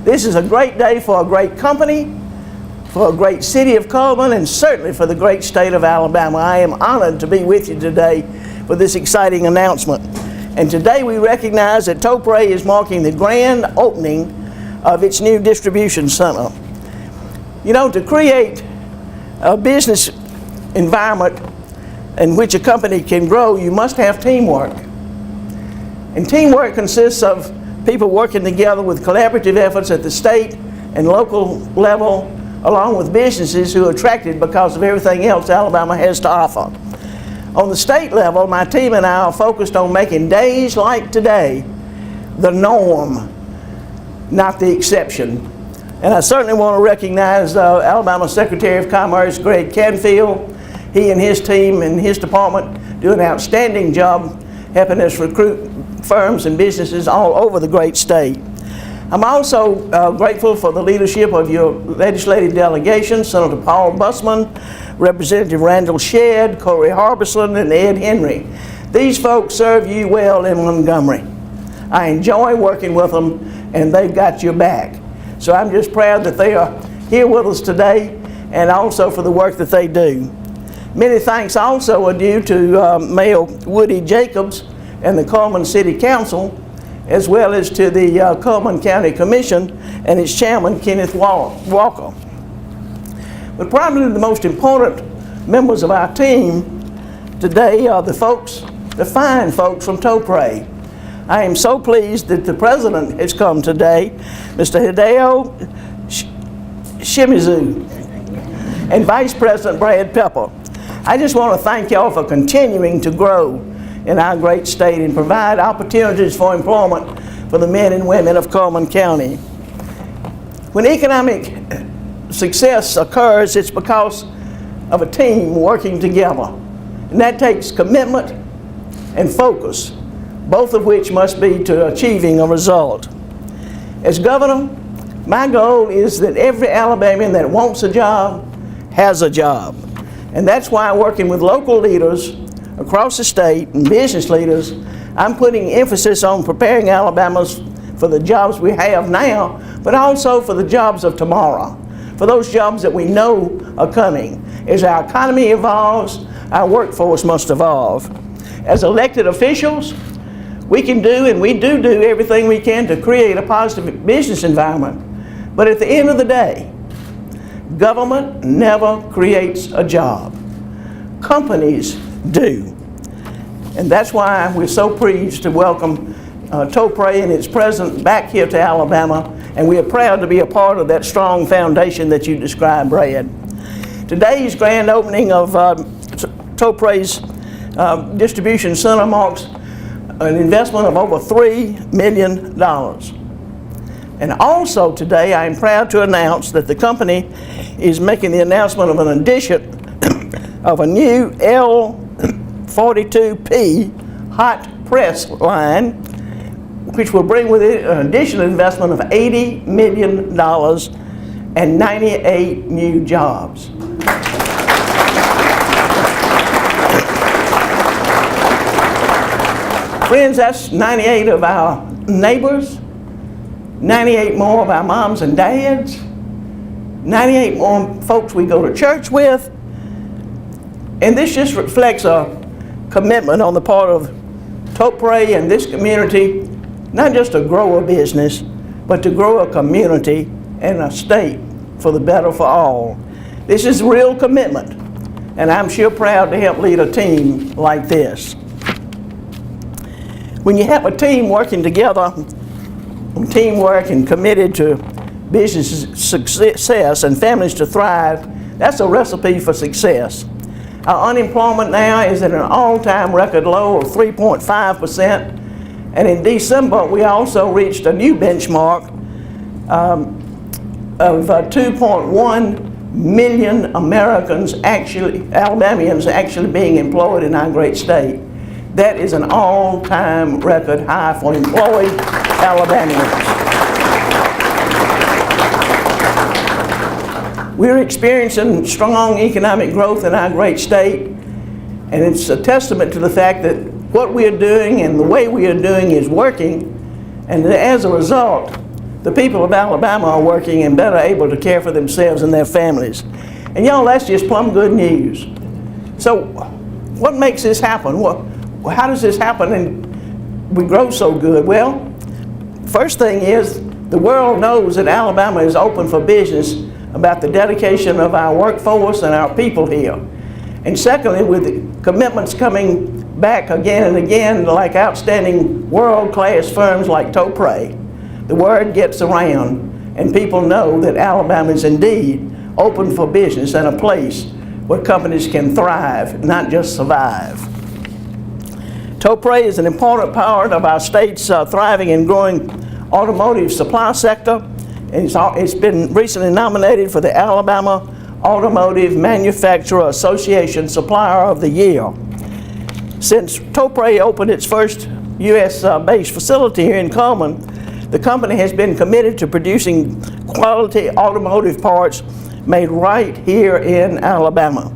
This is a great day for a great company, for a great city of Cullman, and certainly for the great state of Alabama. I am honored to be with you today for this exciting announcement. And today we recognize that Topre is marking the grand opening of its new distribution center. You know, to create a business environment in which a company can grow, you must have teamwork. And teamwork consists of people working together with collaborative efforts at the state and local level, along with businesses who are attracted because of everything else Alabama has to offer. On the state level, my team and I are focused on making days like today the norm, not the exception. And I certainly want to recognize Alabama Secretary of Commerce, Greg Canfield. He and his team and his department do an outstanding job helping us recruit firms and businesses all over the great state. I'm also grateful for the leadership of your legislative delegation, Senator Paul Bussman, Representative Randall Shedd, Corey Harbison, and Ed Henry. These folks serve you well in Montgomery. I enjoy working with them, and they've got your back. So I'm just proud that they are here with us today, and also for the work that they do. Many thanks also are due to Mayor Woody Jacobs and the Cullman City Council, as well as to the Cullman County Commission and its chairman, Kenneth Walker. But probably the most important members of our team today are the fine folks from Topre. I am so pleased that the president has come today, Mr. Hideo Shimizu, and Vice President Brad Pepper. I just want to thank y'all for continuing to grow in our great state and provide opportunities for employment for the men and women of Cullman County. When economic success occurs, it's because of a team working together. And that takes commitment and focus, both of which must be to achieving a result. As governor, my goal is that every Alabamian that wants a job has a job. And that's why working with local leaders across the state and business leaders, I'm putting emphasis on preparing Alabamans for the jobs we have now, but also for the jobs of tomorrow, for those jobs that we know are coming. As our economy evolves, our workforce must evolve. As elected officials, we can do, and we do everything we can to create a positive business environment. But at the end of the day, government never creates a job. Companies do. And that's why we're so pleased to welcome Topre and its president back here to Alabama, and we are proud to be a part of that strong foundation that you described, Brad. Today's grand opening of Topre's distribution center marks an investment of over $3 million. And also today, I am proud to announce that the company is making the announcement of an addition of a new L42P hot press line, which will bring with it an additional investment of $80 million and 98 new jobs. Friends, that's 98 of our neighbors, 98 more of our moms and dads, 98 more folks we go to church with. And this just reflects a commitment on the part of Topre and this community, not just to grow a business, but to grow a community and a state for the better for all. This is real commitment, and I'm sure proud to help lead a team like this. When you have a team working together, teamwork and committed to business success and families to thrive, that's a recipe for success. Our unemployment now is at an all-time record low of 3.5%, and in December we also reached a new benchmark of 2.1 million Alabamians actually being employed in our great state. That is an all-time record high for employed Alabamians. We're experiencing strong economic growth in our great state, and it's a testament to the fact that what we are doing and the way we are doing is working, and as a result, the people of Alabama are working and better able to care for themselves and their families. And y'all, that's just plumb good news. So what makes this happen? How does this happen and we grow so good? Well, first thing is, the world knows that Alabama is open for business about the dedication of our workforce and our people here. And secondly, with the commitments coming back again and again, like outstanding world-class firms like Topre, the word gets around and people know that Alabama is indeed open for business and a place where companies can thrive, not just survive. Topre is an important part of our state's thriving and growing automotive supply sector. It's been recently nominated for the Alabama Automotive Manufacturer Association Supplier of the Year. Since Topre opened its first U.S.-based facility here in Cullman, the company has been committed to producing quality automotive parts made right here in Alabama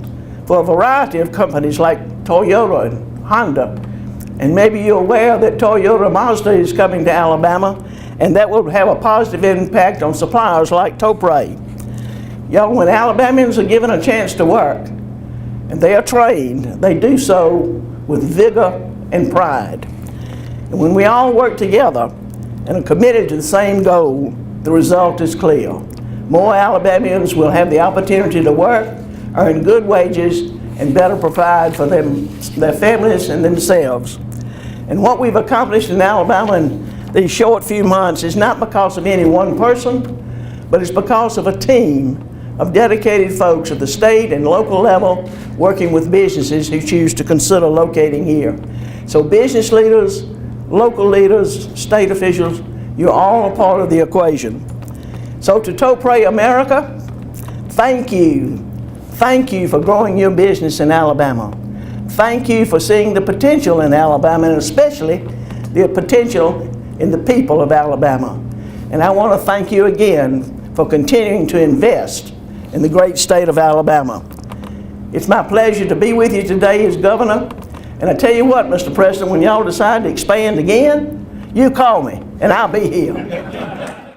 for a variety of companies like Toyota and Honda. And maybe you're aware that Toyota Mazda is coming to Alabama, and that will have a positive impact on suppliers like Topre. Y'all, when Alabamians are given a chance to work, and they are trained, they do so with vigor and pride. And when we all work together and are committed to the same goal, the result is clear. More Alabamians will have the opportunity to work, earn good wages, and better provide for them, their families and themselves. And what we've accomplished in Alabama in these short few months is not because of any one person, but it's because of a team of dedicated folks at the state and local level working with businesses who choose to consider locating here. So business leaders, local leaders, state officials, you're all a part of the equation. So to Topre America, thank you. Thank you for growing your business in Alabama. Thank you for seeing the potential in Alabama, and especially the potential in the people of Alabama. And I want to thank you again for continuing to invest in the great state of Alabama. It's my pleasure to be with you today as governor. And I tell you what, Mr. President, when y'all decide to expand again, you call me and I'll be here.